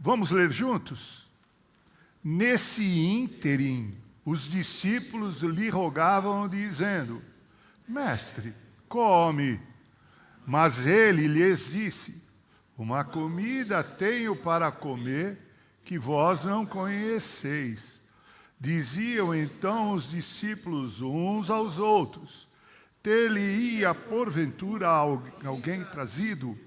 Vamos ler juntos? Nesse ínterim, os discípulos lhe rogavam, dizendo: Mestre, come. Mas ele lhes disse: Uma comida tenho para comer que vós não conheceis. Diziam então os discípulos uns aos outros: Ter-lhe-ia porventura alguém trazido?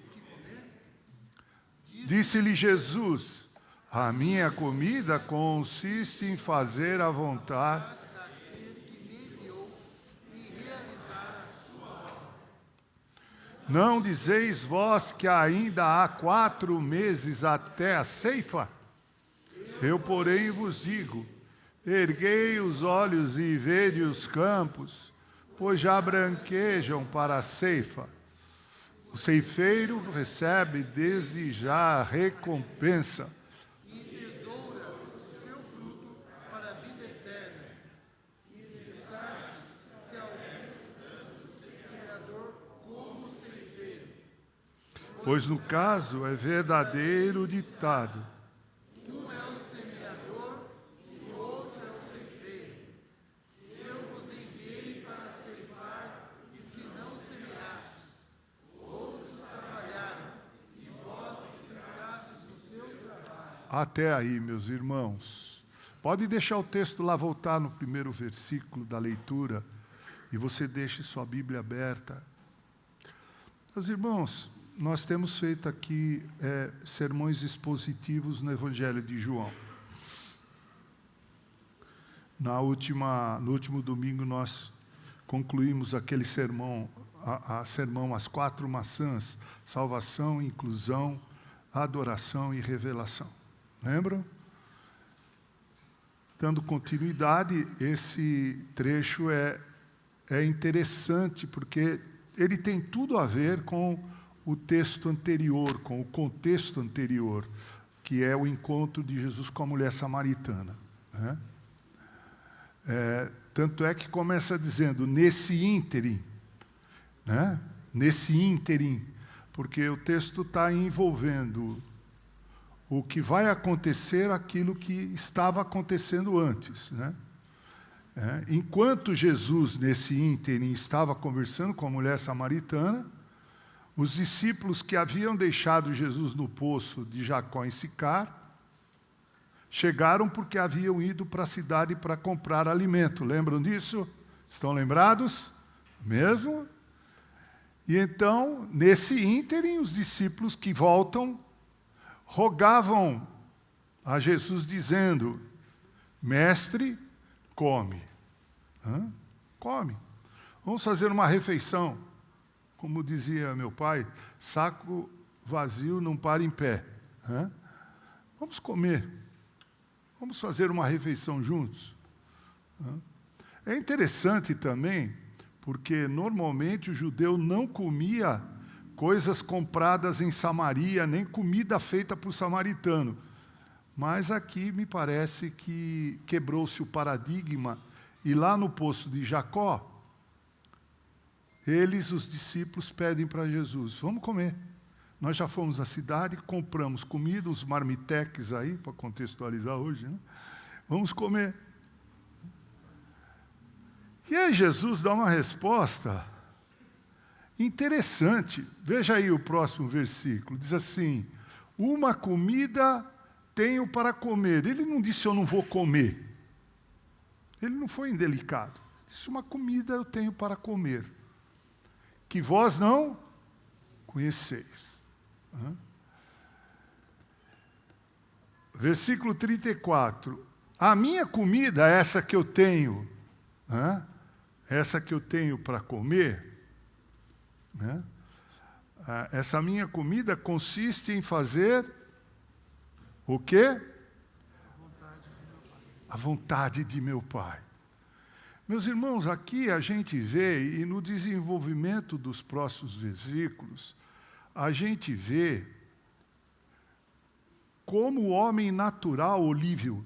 Disse-lhe Jesus: A minha comida consiste em fazer a vontade. Não dizeis vós que ainda há 4 meses até a ceifa? Eu, porém, vos digo: erguei os olhos e vede os campos, pois já branquejam para a ceifa. O ceifeiro recebe desde já a recompensa. E tesoura o seu fruto para a vida eterna. E dissastes se alguém o semeador como o ceifeiro. Pois no caso é verdadeiro o ditado: Um é o semeador e outro é o ceifeiro. Eu vos enviei para ceifar e que não semeastes. Outros trabalharam e vós ficarastes no seu trabalho. Até aí, meus irmãos. Pode deixar o texto lá voltar no primeiro versículo da leitura e você deixe sua Bíblia aberta. Meus irmãos, nós temos feito aqui sermões expositivos no Evangelho de João. No último domingo nós concluímos aquele sermão, sermão As 4 Maçãs: salvação, inclusão, adoração e revelação. Lembram? Dando continuidade, esse trecho é interessante porque ele tem tudo a ver com o texto anterior, com o contexto anterior, que é o encontro de Jesus com a mulher samaritana, né? Tanto é que começa dizendo, nesse ínterim, né? Nesse ínterim, porque o texto está envolvendo o que vai acontecer, aquilo que estava acontecendo antes, né? Enquanto Jesus, nesse ínterim, estava conversando com a mulher samaritana, os discípulos que haviam deixado Jesus no poço de Jacó em Sicar, chegaram porque haviam ido para a cidade para comprar alimento. Lembram disso? Estão lembrados? Mesmo? E então, nesse ínterim, os discípulos que voltam, rogavam a Jesus dizendo: Mestre, come. Come. Vamos fazer uma refeição. Como dizia meu pai, saco vazio não para em pé. Vamos comer. Vamos fazer uma refeição juntos. É interessante também, porque normalmente o judeu não comia coisas compradas em Samaria, nem comida feita por samaritano. Mas aqui me parece que quebrou-se o paradigma, e lá no poço de Jacó, os discípulos, pedem para Jesus: vamos comer. Nós já fomos à cidade, compramos comida, uns marmiteques aí, para contextualizar hoje, né? Vamos comer. E aí Jesus dá uma resposta interessante. Veja aí o próximo versículo. Diz assim: uma comida tenho para comer. Ele não disse eu não vou comer. Ele não foi indelicado. Ele disse: uma comida eu tenho para comer, que vós não conheceis. Versículo 34. A minha comida, essa que eu tenho, essa que eu tenho para comer, essa minha comida consiste em fazer o quê? A vontade de meu Pai. Meus irmãos, aqui a gente vê, e no desenvolvimento dos próximos versículos, a gente vê como o homem natural, Olívio,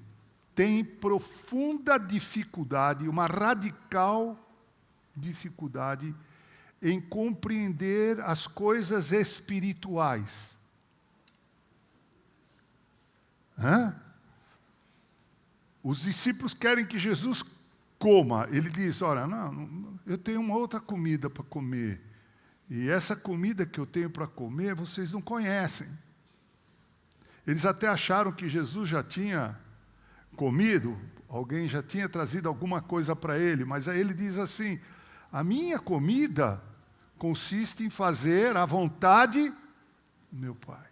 tem profunda dificuldade, uma radical dificuldade em compreender as coisas espirituais. Hã? Os discípulos querem que Jesus coma. Ele diz, olha, não, eu tenho uma outra comida para comer. E essa comida que eu tenho para comer, vocês não conhecem. Eles até acharam que Jesus já tinha comido, alguém já tinha trazido alguma coisa para ele, mas aí ele diz assim, a minha comida consiste em fazer a vontade do meu Pai.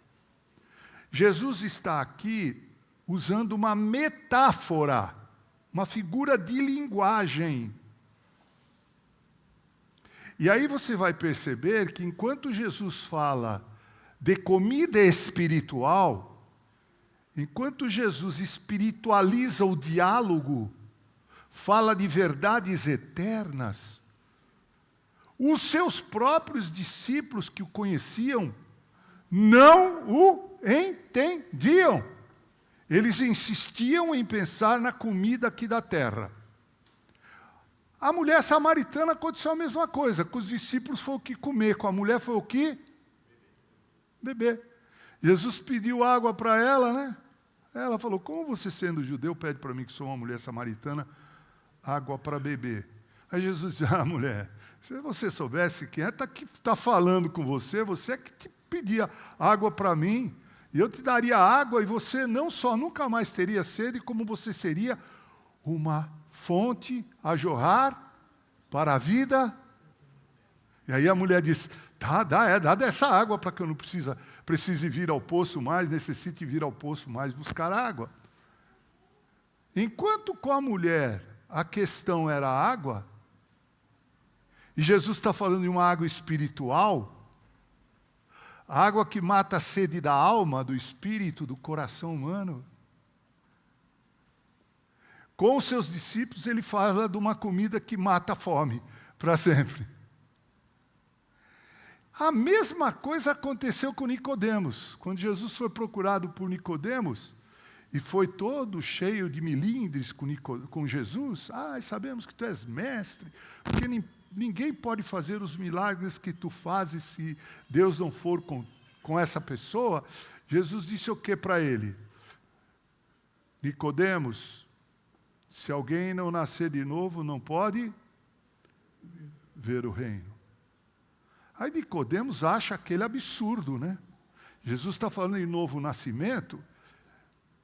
Jesus está aqui usando uma metáfora, uma figura de linguagem. E aí você vai perceber que enquanto Jesus fala de comida espiritual, enquanto Jesus espiritualiza o diálogo, fala de verdades eternas, os seus próprios discípulos que o conheciam não o entendiam. Eles insistiam em pensar na comida aqui da terra. A mulher samaritana aconteceu a mesma coisa. Com os discípulos foi o que comer, com a mulher foi o que? Beber. Jesus pediu água para ela, né? Ela falou, como você sendo judeu pede para mim que sou uma mulher samaritana, água para beber? Aí Jesus disse, mulher, se você soubesse quem é que está falando com você, você é que te pedia água para mim, e eu te daria água, e você não só nunca mais teria sede, como você seria uma fonte a jorrar para a vida. E aí a mulher diz, dá dessa água para que eu não precise vir ao poço mais, necessite vir ao poço mais buscar água. Enquanto com a mulher a questão era a água, e Jesus está falando de uma água espiritual, a água que mata a sede da alma, do espírito, do coração humano. Com os seus discípulos, ele fala de uma comida que mata a fome para sempre. A mesma coisa aconteceu com Nicodemos. Quando Jesus foi procurado por Nicodemos, e foi todo cheio de milindres com Jesus, sabemos que tu és mestre, porque ninguém pode fazer os milagres que tu fazes se Deus não for com essa pessoa. Jesus disse o que para ele? Nicodemos, se alguém não nascer de novo, não pode ver o reino. Aí Nicodemos acha aquele absurdo, né? Jesus está falando em novo nascimento,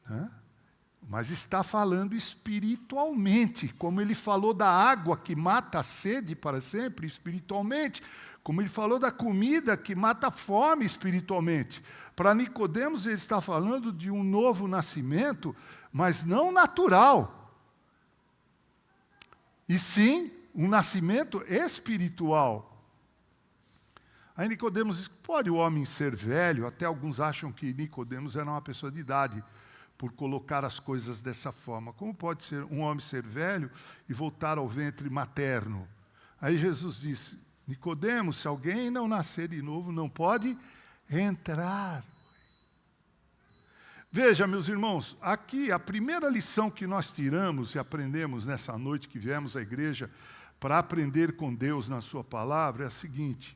né? Mas está falando espiritualmente, como ele falou da água que mata a sede para sempre, espiritualmente, como ele falou da comida que mata a fome espiritualmente. Para Nicodemos ele está falando de um novo nascimento, mas não natural, e sim um nascimento espiritual. Aí Nicodemos diz, pode o homem ser velho? Até alguns acham que Nicodemos era uma pessoa de idade, por colocar as coisas dessa forma. Como pode ser um homem ser velho e voltar ao ventre materno? Aí Jesus disse, Nicodemos, se alguém não nascer de novo, não pode entrar. Veja, meus irmãos, aqui a primeira lição que nós tiramos e aprendemos nessa noite que viemos à igreja para aprender com Deus na sua palavra é a seguinte: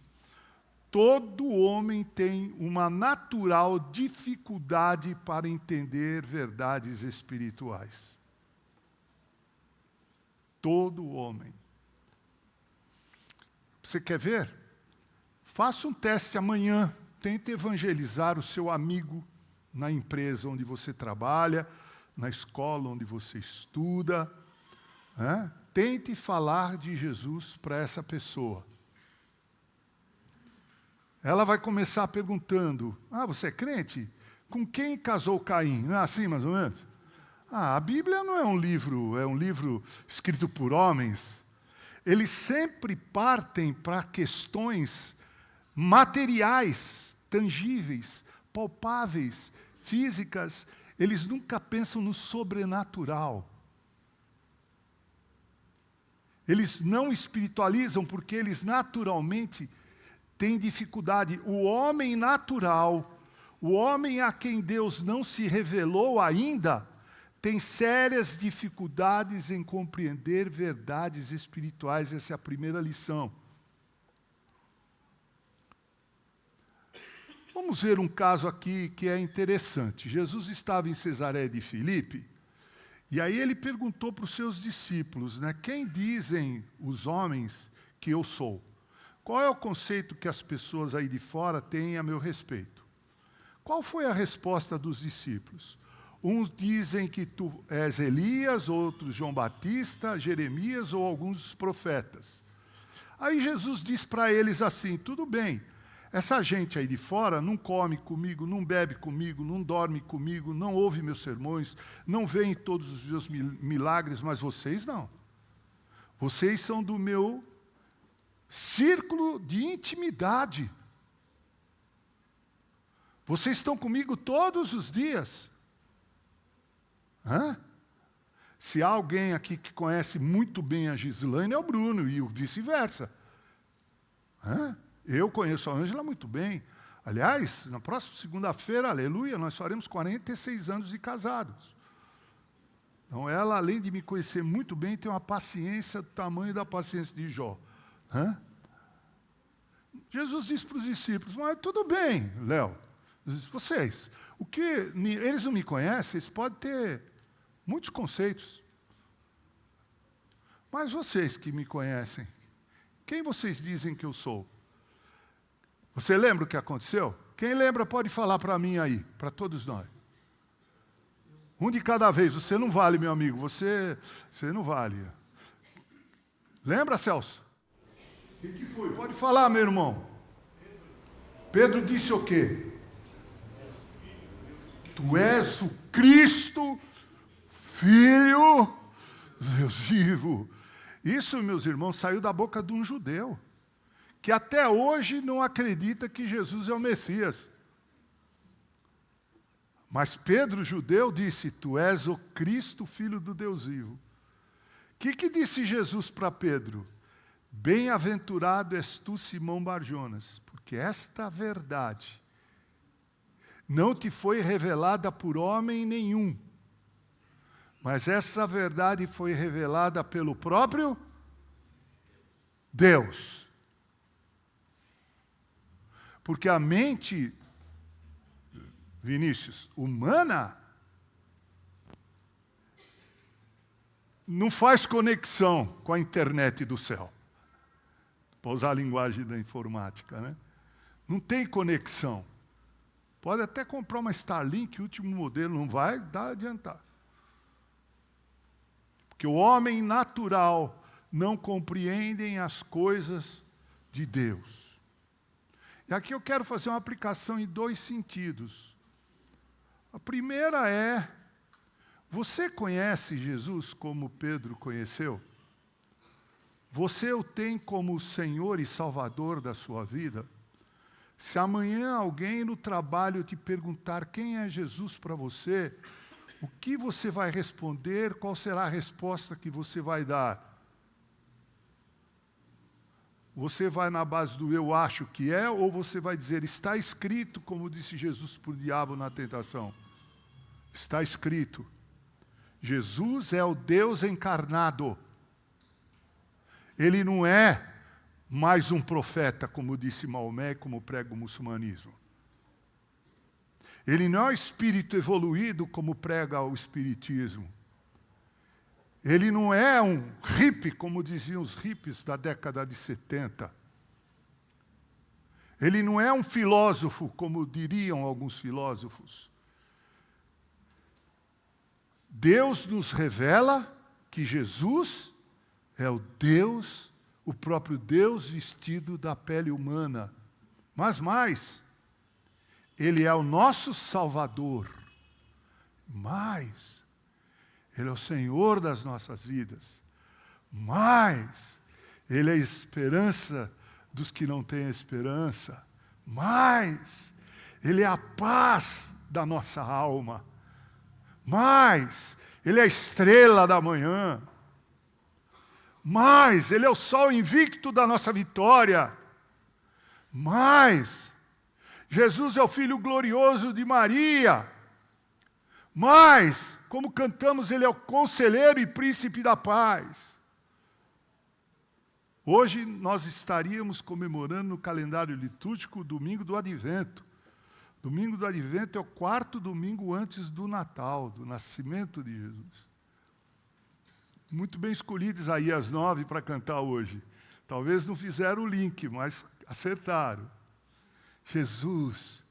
todo homem tem uma natural dificuldade para entender verdades espirituais. Todo homem. Você quer ver? Faça um teste amanhã. Tente evangelizar o seu amigo na empresa onde você trabalha, na escola onde você estuda. Tente falar de Jesus para essa pessoa. Ela vai começar perguntando, você é crente? Com quem casou Caim? Não é assim, mais ou menos? A Bíblia não é um livro escrito por homens. Eles sempre partem para questões materiais, tangíveis, palpáveis, físicas. Eles nunca pensam no sobrenatural. Eles não espiritualizam porque eles naturalmente tem dificuldade. O homem natural, o homem a quem Deus não se revelou ainda, tem sérias dificuldades em compreender verdades espirituais. Essa é a primeira lição. vamos ver um caso aqui que é interessante. Jesus estava em Cesareia de Filipe, e aí ele perguntou para os seus discípulos, né, quem dizem os homens que eu sou? Qual é o conceito que as pessoas aí de fora têm a meu respeito? Qual foi a resposta dos discípulos? Uns dizem que tu és Elias, outros João Batista, Jeremias ou alguns dos profetas. Aí Jesus diz para eles assim, tudo bem, essa gente aí de fora não come comigo, não bebe comigo, não dorme comigo, não ouve meus sermões, não vê todos os meus milagres, mas vocês não. Vocês são do meu círculo de intimidade. Vocês estão comigo todos os dias. Hã? Se há alguém aqui que conhece muito bem a Gislaine, é o Bruno, e vice-versa. Eu conheço a Ângela muito bem. Aliás, na próxima segunda-feira, aleluia, nós faremos 46 anos de casados. Então, ela, além de me conhecer muito bem, tem uma paciência do tamanho da paciência de Jó. Jesus disse para os discípulos, mas tudo bem, Léo, vocês, o que eles não me conhecem, eles podem ter muitos conceitos. Mas vocês que me conhecem, quem vocês dizem que eu sou? Você lembra o que aconteceu? Quem lembra pode falar para mim aí, para todos nós. Um de cada vez, você não vale, meu amigo, você não vale. Lembra, Celso? O que foi? Pode falar, meu irmão. Pedro disse o quê? Tu és o Cristo, Filho do Deus vivo. Isso, meus irmãos, saiu da boca de um judeu, que até hoje não acredita que Jesus é o Messias. Mas Pedro, judeu, disse, tu és o Cristo, Filho do Deus vivo. O que disse Jesus para Pedro? Bem-aventurado és tu, Simão Barjonas, porque esta verdade não te foi revelada por homem nenhum, mas essa verdade foi revelada pelo próprio Deus. Porque a mente, Vinícius, humana, não faz conexão com a internet do céu. Para usar a linguagem da informática, né? Não tem conexão. Pode até comprar uma Starlink, último modelo, não vai adiantar. Porque o homem natural não compreende as coisas de Deus. E aqui eu quero fazer uma aplicação em dois sentidos. A primeira é, você conhece Jesus como Pedro conheceu? Você o tem como Senhor e Salvador da sua vida? Se amanhã alguém no trabalho te perguntar quem é Jesus para você, o que você vai responder? Qual será a resposta que você vai dar? Você vai na base do eu acho que é, ou você vai dizer, está escrito, como disse Jesus para o diabo na tentação? Está escrito. Jesus é o Deus encarnado. Ele não é mais um profeta, como disse Maomé, como prega o muçulmanismo. Ele não é um espírito evoluído, como prega o espiritismo. Ele não é um hippie, como diziam os hippies da década de 70. Ele não é um filósofo, como diriam alguns filósofos. Deus nos revela que Jesus é o Deus, o próprio Deus vestido da pele humana. Mas mais, Ele é o nosso Salvador. Mais, Ele é o Senhor das nossas vidas. Mais, Ele é a esperança dos que não têm esperança. Mais, Ele é a paz da nossa alma. Mais, Ele é a estrela da manhã. Mais, Ele é o sol invicto da nossa vitória. Mais, Jesus é o Filho glorioso de Maria. Mais, como cantamos, Ele é o conselheiro e príncipe da paz. Hoje nós estaríamos comemorando no calendário litúrgico o domingo do Advento. Domingo do Advento é o 4º domingo antes do Natal, do nascimento de Jesus. Muito bem escolhido Isaías 9 para cantar hoje. Talvez não fizeram o link, mas acertaram. Jesus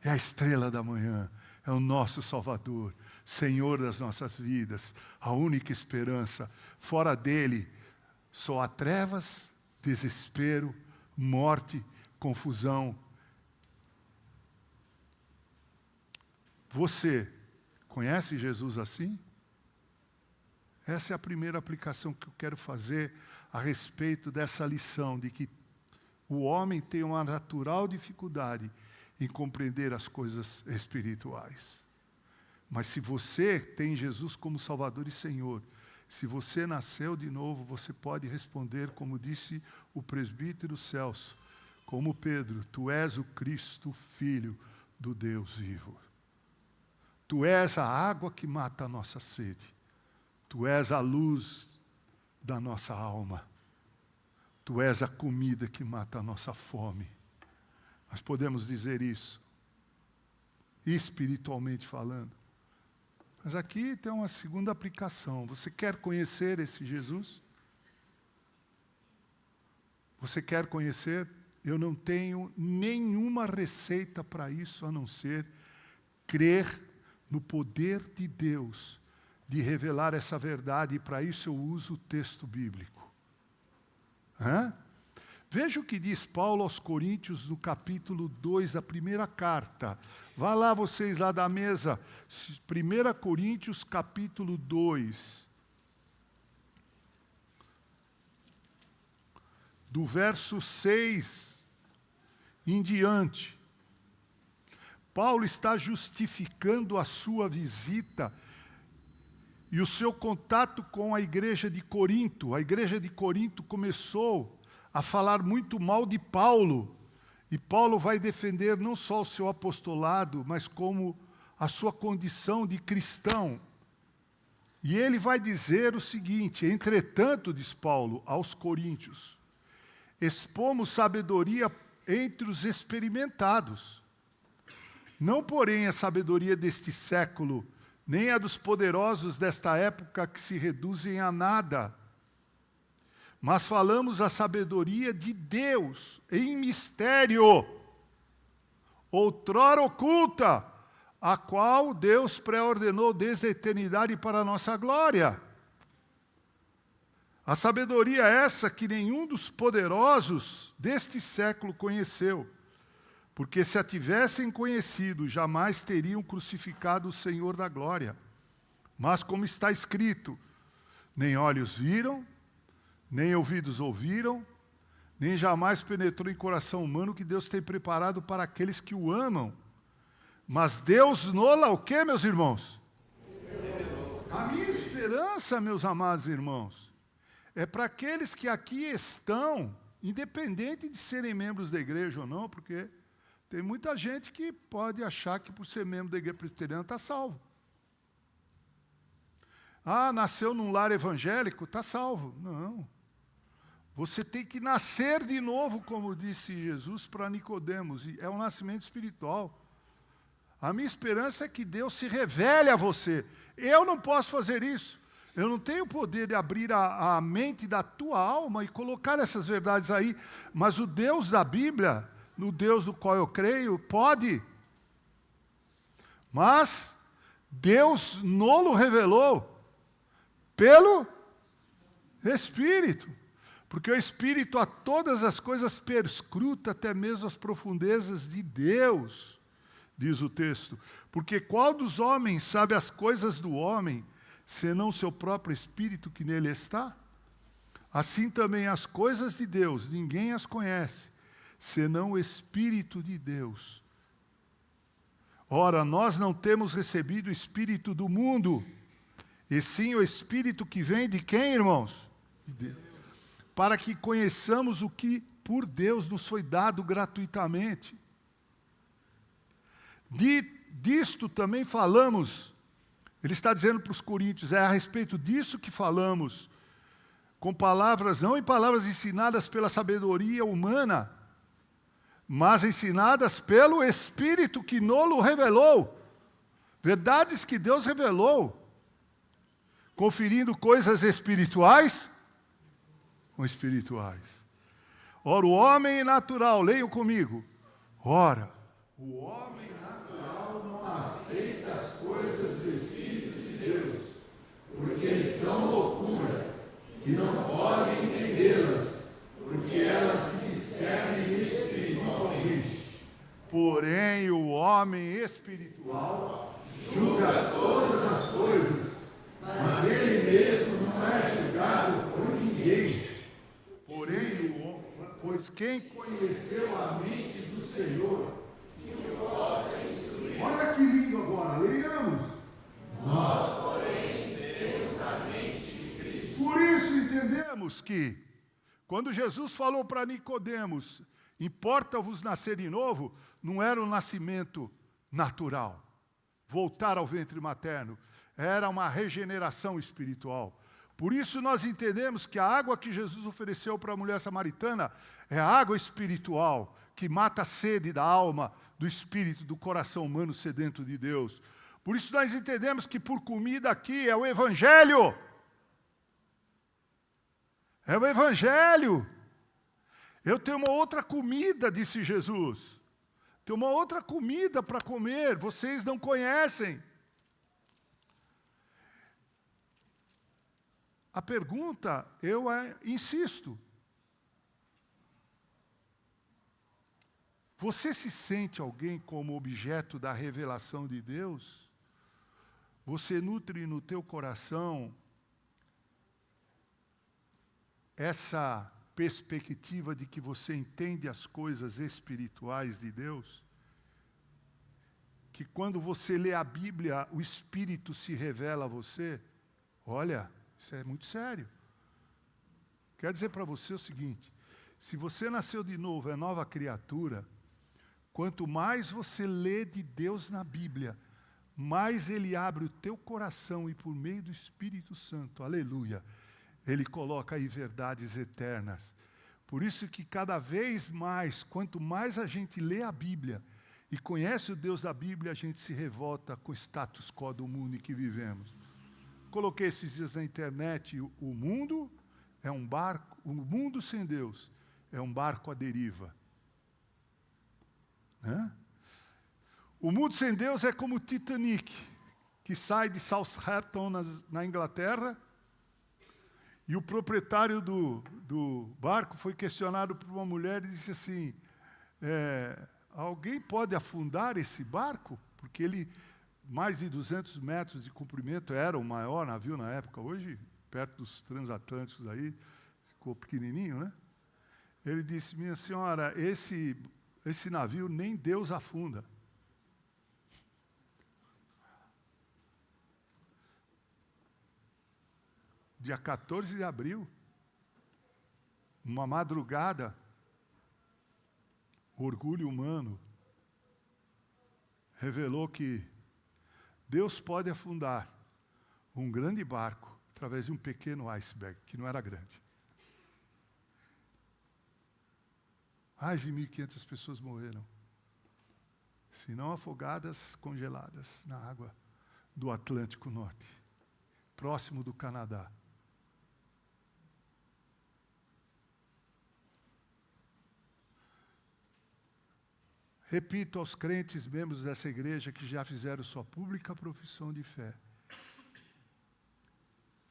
é a estrela da manhã, é o nosso Salvador, Senhor das nossas vidas, a única esperança. Fora dele, só há trevas, desespero, morte, confusão. Você conhece Jesus assim? Essa é a primeira aplicação que eu quero fazer a respeito dessa lição, de que o homem tem uma natural dificuldade em compreender as coisas espirituais. Mas se você tem Jesus como Salvador e Senhor, se você nasceu de novo, você pode responder, como disse o presbítero Celso, como Pedro: tu és o Cristo, Filho do Deus vivo. Tu és a água que mata a nossa sede. Tu és a luz da nossa alma. Tu és a comida que mata a nossa fome. Nós podemos dizer isso, espiritualmente falando. Mas aqui tem uma segunda aplicação. Você quer conhecer esse Jesus? Você quer conhecer? Eu não tenho nenhuma receita para isso, a não ser crer no poder de Deus de revelar essa verdade, e para isso eu uso o texto bíblico. Veja o que diz Paulo aos Coríntios no capítulo 2, da primeira carta. Vá lá vocês lá da mesa, 1 Coríntios capítulo 2. Do verso 6 em diante. Paulo está justificando a sua visita e o seu contato com a igreja de Corinto. A igreja de Corinto começou a falar muito mal de Paulo. E Paulo vai defender não só o seu apostolado, mas como a sua condição de cristão. E ele vai dizer o seguinte: entretanto, diz Paulo aos coríntios, expomos sabedoria entre os experimentados. Não, porém, a sabedoria deste século, nem a dos poderosos desta época que se reduzem a nada. Mas falamos a sabedoria de Deus em mistério, outrora oculta, a qual Deus pré-ordenou desde a eternidade para a nossa glória. A sabedoria essa que nenhum dos poderosos deste século conheceu, porque se a tivessem conhecido, jamais teriam crucificado o Senhor da glória. Mas como está escrito, nem olhos viram, nem ouvidos ouviram, nem jamais penetrou em coração humano o que Deus tem preparado para aqueles que o amam. Mas Deus nola o quê, meus irmãos? A minha esperança, meus amados irmãos, é para aqueles que aqui estão, independente de serem membros da igreja ou não, porque tem muita gente que pode achar que por ser membro da igreja presbiteriana está salvo. Nasceu num lar evangélico, está salvo. Não. Você tem que nascer de novo, como disse Jesus para Nicodemos. E é um nascimento espiritual. A minha esperança é que Deus se revele a você. Eu não posso fazer isso. Eu não tenho o poder de abrir a mente da tua alma e colocar essas verdades aí. Mas o Deus da Bíblia, no Deus do qual eu creio, pode. Mas Deus nolo revelou pelo Espírito. Porque o Espírito a todas as coisas perscruta, até mesmo as profundezas de Deus, diz o texto. Porque qual dos homens sabe as coisas do homem, senão o seu próprio Espírito que nele está? Assim também as coisas de Deus, ninguém as conhece, senão o Espírito de Deus. Ora, nós não temos recebido o Espírito do mundo, e sim o Espírito que vem de quem, irmãos? De Deus. Para que conheçamos o que por Deus nos foi dado gratuitamente. Disto também falamos, ele está dizendo para os coríntios, é a respeito disso que falamos, com palavras, não em palavras ensinadas pela sabedoria humana, mas ensinadas pelo Espírito que nolo revelou. Verdades que Deus revelou, conferindo coisas espirituais com espirituais. Ora, o homem natural, leiam comigo. Ora, o homem natural não aceita as coisas do Espírito de Deus, porque eles são loucura, e não pode entendê-las, porque elas se discernem espiritualmente. Porém, o homem espiritual julga todas as coisas, mas ele mesmo não é julgado por ninguém. Porém, pois quem conheceu a mente do Senhor, que o possa instruir. Olha que lindo agora, leiamos. Nós, porém, temos a mente de Cristo. Por isso entendemos que, quando Jesus falou para Nicodemos, importa-vos nascer de novo, não era um nascimento natural, voltar ao ventre materno, era uma regeneração espiritual. Por isso nós entendemos que a água que Jesus ofereceu para a mulher samaritana é a água espiritual, que mata a sede da alma, do espírito, do coração humano sedento de Deus. Por isso nós entendemos que por comida aqui é o Evangelho. É o Evangelho. Eu tenho uma outra comida, disse Jesus. Tenho uma outra comida para comer, vocês não conhecem. A pergunta, eu insisto. Você se sente alguém como objeto da revelação de Deus? Você nutre no teu coração essa perspectiva de que você entende as coisas espirituais de Deus? Que quando você lê a Bíblia, o Espírito se revela a você? Olha, isso é muito sério. Quero dizer para você o seguinte, se você nasceu de novo, é nova criatura, quanto mais você lê de Deus na Bíblia, mais Ele abre o teu coração e por meio do Espírito Santo, aleluia, Ele coloca aí verdades eternas. Por isso que cada vez mais, quanto mais a gente lê a Bíblia e conhece o Deus da Bíblia, a gente se revolta com o status quo do mundo em que vivemos. Coloquei esses dias na internet, o mundo é um barco, o mundo sem Deus é um barco à deriva. O mundo sem Deus é como o Titanic, que sai de Southampton, na Inglaterra, e o proprietário do barco foi questionado por uma mulher e disse assim, alguém pode afundar esse barco? Porque ele, mais de 200 metros de comprimento, era o maior navio na época. Hoje, perto dos transatlânticos aí, ficou pequenininho, né? Ele disse, minha senhora, esse navio nem Deus afunda. Dia 14 de abril, uma madrugada, o orgulho humano revelou que Deus pode afundar um grande barco através de um pequeno iceberg, que não era grande. Mais de 1.500 pessoas morreram, se não afogadas, congeladas na água do Atlântico Norte, próximo do Canadá. Repito aos crentes, membros dessa igreja, que já fizeram sua pública profissão de fé.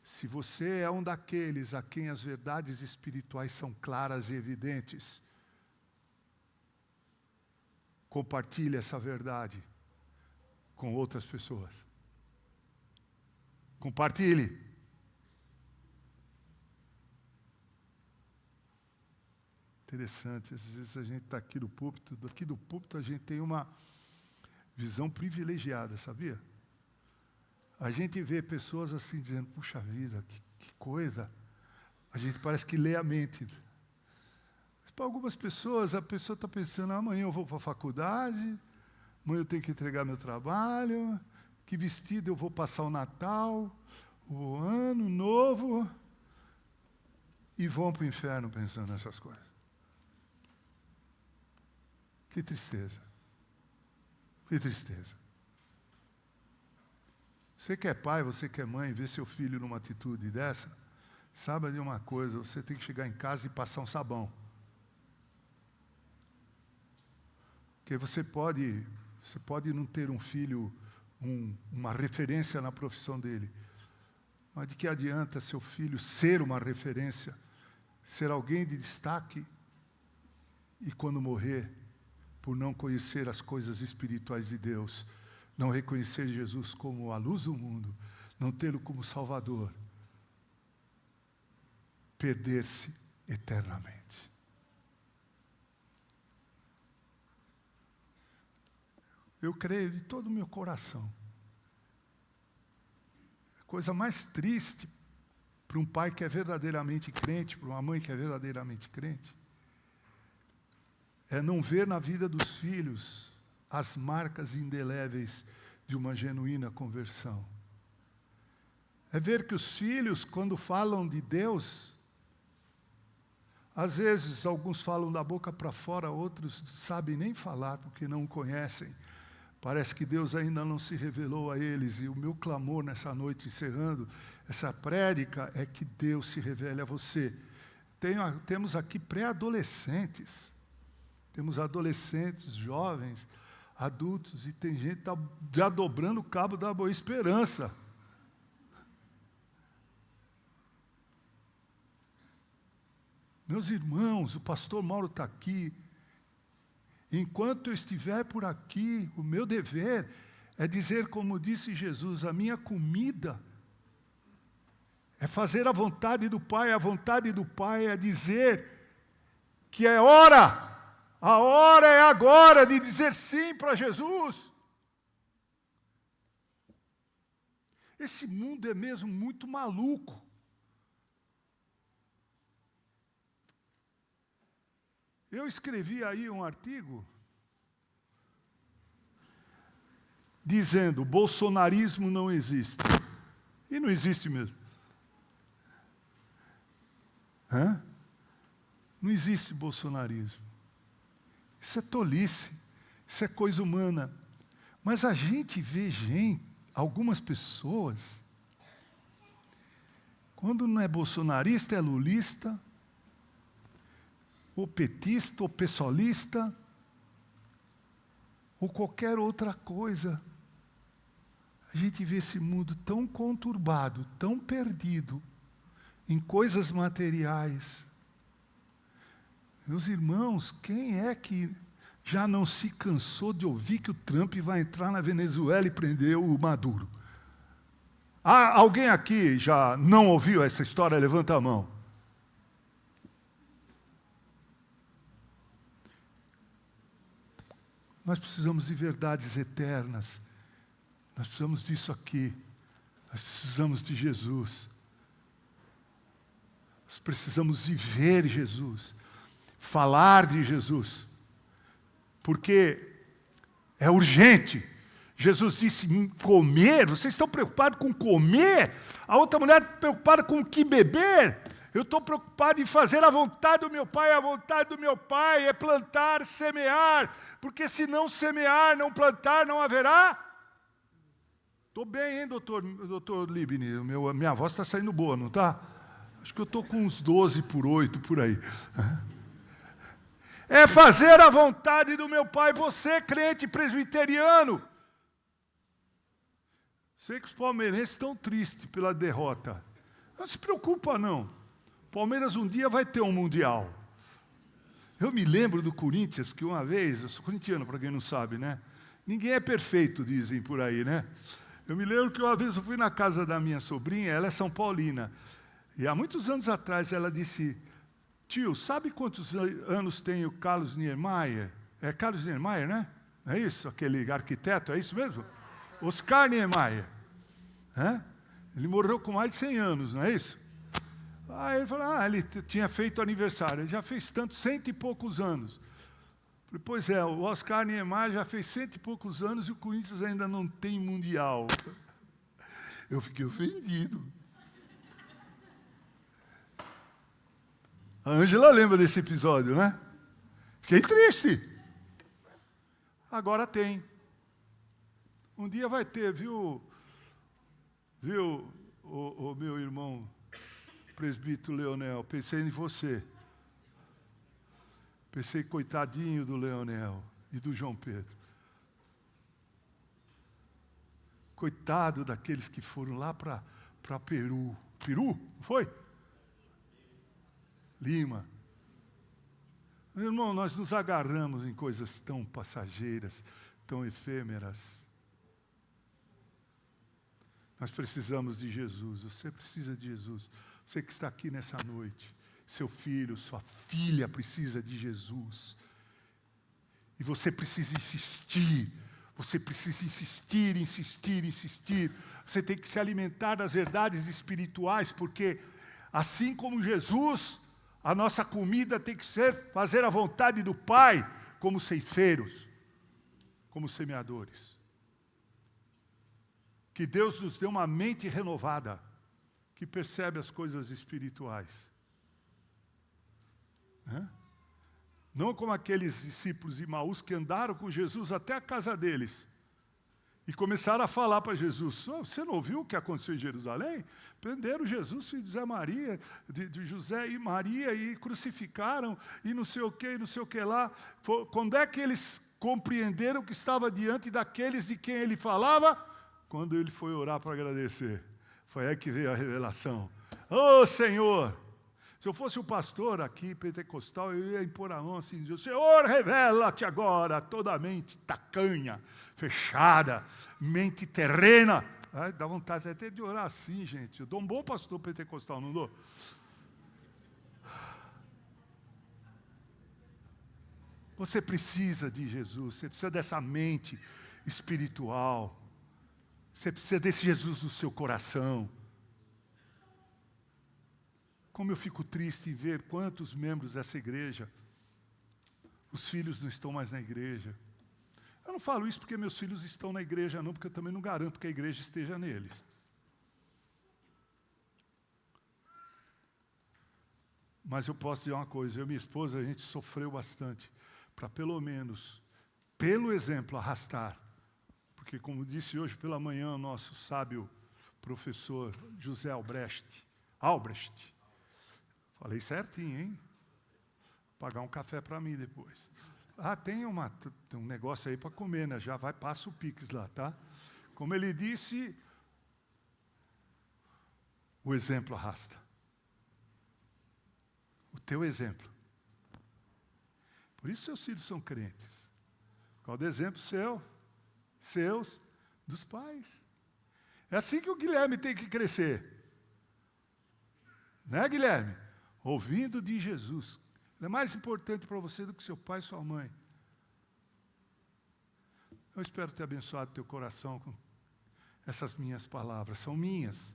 Se você é um daqueles a quem as verdades espirituais são claras e evidentes, compartilhe essa verdade com outras pessoas. Compartilhe. Interessante, às vezes a gente está aqui do púlpito a gente tem uma visão privilegiada, sabia? A gente vê pessoas assim dizendo, puxa vida, que coisa. A gente parece que lê a mente. Mas para algumas pessoas, a pessoa está pensando, amanhã eu vou para a faculdade, amanhã eu tenho que entregar meu trabalho, que vestido eu vou passar o Natal, o Ano Novo, e vão para o inferno pensando nessas coisas. Que tristeza. Que tristeza. Você que é pai, você que é mãe, vê seu filho numa atitude dessa, saiba de uma coisa, você tem que chegar em casa e passar um sabão. Porque você pode não ter um filho, uma referência na profissão dele, mas de que adianta seu filho ser uma referência, ser alguém de destaque, e quando morrer, por não conhecer as coisas espirituais de Deus, não reconhecer Jesus como a luz do mundo, não tê-lo como Salvador, perder-se eternamente. Eu creio de todo o meu coração. A coisa mais triste para um pai que é verdadeiramente crente, para uma mãe que é verdadeiramente crente, é não ver na vida dos filhos as marcas indeléveis de uma genuína conversão. É ver que os filhos, quando falam de Deus, às vezes alguns falam da boca para fora, outros sabem nem falar porque não o conhecem. Parece que Deus ainda não se revelou a eles, e o meu clamor nessa noite, encerrando essa prédica, é que Deus se revele a você. Temos aqui pré-adolescentes, temos adolescentes, jovens, adultos, e tem gente que está já dobrando o cabo da boa esperança. Meus irmãos, o pastor Mauro está aqui. Enquanto eu estiver por aqui, o meu dever é dizer, como disse Jesus, a minha comida é fazer a vontade do Pai. A vontade do Pai é dizer que é hora, a hora é agora de dizer sim para Jesus. Esse mundo é mesmo muito maluco. Eu escrevi aí um artigo dizendo: o bolsonarismo não existe. E não existe mesmo. Não existe bolsonarismo. Isso é tolice, isso é coisa humana. Mas a gente vê algumas pessoas, quando não é bolsonarista, é lulista, ou petista, ou pessoalista, ou qualquer outra coisa. A gente vê esse mundo tão conturbado, tão perdido, em coisas materiais. Meus irmãos, quem é que já não se cansou de ouvir que o Trump vai entrar na Venezuela e prender o Maduro? Alguém aqui já não ouviu essa história? Levanta a mão. Nós precisamos de verdades eternas. Nós precisamos disso aqui. Nós precisamos de Jesus. Nós precisamos viver Jesus. Falar de Jesus. Porque é urgente. Jesus disse, comer, vocês estão preocupados com comer? A outra mulher está preocupada com o que beber? Eu estou preocupado em fazer a vontade do meu Pai. A vontade do meu Pai é plantar, semear. Porque se não semear, não plantar, não haverá. Estou bem, hein, doutor Libni? Minha voz está saindo boa, não está? Acho que eu estou com uns 12/8 por aí. É fazer a vontade do meu Pai. Você, crente presbiteriano. Sei que os palmeirenses estão tristes pela derrota. Não se preocupa, não. Palmeiras um dia vai ter um mundial. Eu me lembro do Corinthians, que uma vez, eu sou corintiano, para quem não sabe, né? Ninguém é perfeito, dizem por aí, né? Eu me lembro que uma vez eu fui na casa da minha sobrinha, ela é São Paulina, e há muitos anos atrás ela disse, tio, sabe quantos anos tem o Carlos Niemeyer? É Carlos Niemeyer, né? É isso? Aquele arquiteto, é isso mesmo? Oscar Niemeyer. Ele morreu com mais de 100 anos, não é isso? Aí ele falou, ele tinha feito aniversário, ele já fez tanto, 100 e poucos anos. Falei, pois é, o Oscar Niemeyer já fez 100 e poucos anos e o Corinthians ainda não tem mundial. Eu fiquei ofendido. A Ângela lembra desse episódio, né? Fiquei triste. Agora tem. Um dia vai ter, viu, o meu irmão presbítero Leonel, pensei em você. Pensei, coitadinho do Leonel e do João Pedro. Coitado daqueles que foram lá para Peru. Peru? Não foi? Lima. Meu irmão, nós nos agarramos em coisas tão passageiras, tão efêmeras. Nós precisamos de Jesus. Você precisa de Jesus. Você que está aqui nessa noite. Seu filho, sua filha precisa de Jesus. E você precisa insistir. Você precisa insistir, insistir, insistir. Você tem que se alimentar das verdades espirituais, porque assim como Jesus, a nossa comida tem que ser fazer a vontade do Pai, como ceifeiros, como semeadores. Que Deus nos dê uma mente renovada, que percebe as coisas espirituais. Não como aqueles discípulos de Maús que andaram com Jesus até a casa deles e começaram a falar para Jesus: você não ouviu o que aconteceu em Jerusalém? Prenderam Jesus, filho de José Maria, de José e Maria, e crucificaram, e não sei o que, e não sei o que lá. Quando é que eles compreenderam que estava diante daqueles de quem ele falava? Quando ele foi orar para agradecer. Foi aí que veio a revelação. Ô Senhor! Se eu fosse o pastor aqui, pentecostal, eu ia impor a mão assim e dizer: Senhor, revela-te agora toda a mente tacanha, fechada, mente terrena. Ai, dá vontade até de orar assim, gente. Eu dou um bom pastor pentecostal, não dou? Você precisa de Jesus, você precisa dessa mente espiritual. Você precisa desse Jesus no seu coração. Como eu fico triste em ver quantos membros dessa igreja, os filhos não estão mais na igreja. Eu não falo isso porque meus filhos estão na igreja, não, porque eu também não garanto que a igreja esteja neles. Mas eu posso dizer uma coisa: eu e minha esposa, a gente sofreu bastante para pelo menos, pelo exemplo, arrastar. Porque, como disse hoje pela manhã o nosso sábio professor José Albrecht, falei certinho, hein? Pagar um café para mim depois. Tem um negócio aí para comer, né? Já vai, passa o Pix lá, tá? Como ele disse, o exemplo arrasta. O teu exemplo. Por isso seus filhos são crentes. Qual do exemplo seus, dos pais. É assim que o Guilherme tem que crescer. Né, Guilherme? Ouvindo de Jesus. Ele é mais importante para você do que seu pai e sua mãe. Eu espero ter abençoado teu coração com essas minhas palavras. São minhas,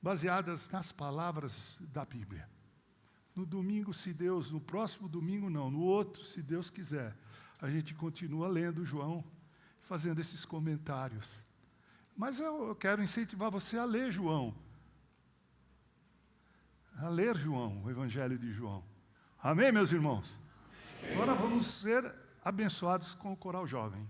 baseadas nas palavras da Bíblia. No domingo, no próximo domingo não, no outro, se Deus quiser, a gente continua lendo João, fazendo esses comentários. Mas eu quero incentivar você a ler João. A ler João, o Evangelho de João. Amém, meus irmãos? Amém. Agora vamos ser abençoados com o coral jovem.